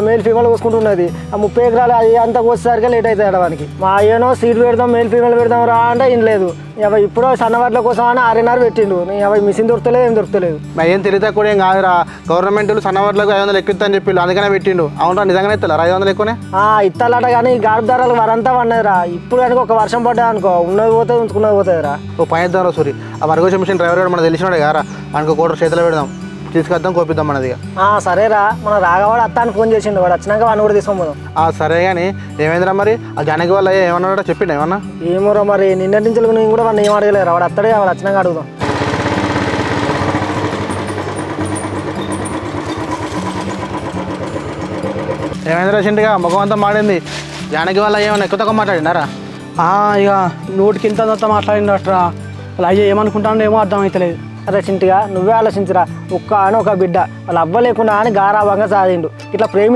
Male female కోసుకుంటున్నది ఆ 30 ఎకరాలు అది అంతా కోసేసరికి లేట్ అవుతుంది వానికి. మా అయ్యనో సీడ్ పెడదాం మేల్ ఫీమేల్ పెడదాం రా అంటే ఏం లేదు. ఇప్పుడు సన్నవాట్ల కోసం అని 6.5 పెట్టిండు. మిషన్ దొరకలేదు ఏం దొరకలేదు. ఏం తెలియతా కూడా ఏం కాదురా, గవర్నమెంట్ సన్నవాట్లకు 500 ఎక్కువని చెప్పి అందుకనే పెట్టిండు. అవునరా నిజంగానే ఇస్తారా 500 ఎక్కువనే? ఇస్తాలట కానీ గాడుపు ధరలు వరంతా పడినదిరా. ఇప్పుడు కనుక ఒక వర్షం పడ్డా అనుకో ఉన్నది పోతుంది ఉంచుకున్నది పోతుందిరా. ఓ పని ఇద్దాం సూరి, ఆ వర్గోష మిషన్ డ్రైవర్ కూడా మనకు తెలిసినాడే కారా, అనుకో కోటర్ చేతిలో పెడదాం, తీసుకొద్దాం కోపిద్దాం మనది. సరేరా, మన రాఘవాడు అత్తాన్ని ఫోన్ చేసిండు, వాడు వచ్చినాక వాడిని కూడా తీసుకోపోదాం. సరే కానీ ఏమైందిరా మరి ఆ జానకి వల్ల ఏమన్నాడో చెప్పిండు ఏమన్నా? ఏమోరా మరి నిన్నటి నుంచి నేను కూడా వాడిని ఏం అడగలేరా. వాడు అత్తడే, వాడు వచ్చినాక అడుగుదాం. ఏమైందిరా చింటిగా ముఖం అంతా మాడింది, జానకి వల్ల ఏమన్నా ఎక్కువ తక్కువ మాట్లాడినారా? ఇక నోటికి ఇంత మాట్లాడిందట్రా. అలా అయ్యో ఏమనుకుంటానో ఏమో అర్థం అవుతలేదు. అరే చింటిగా నువ్వే ఆలోచించరా, ఒక్క అని ఒక బిడ్డ వాళ్ళ అవ్వ లేకుండా అని గారాభంగా సాధిండు. ఇట్లా ప్రేమి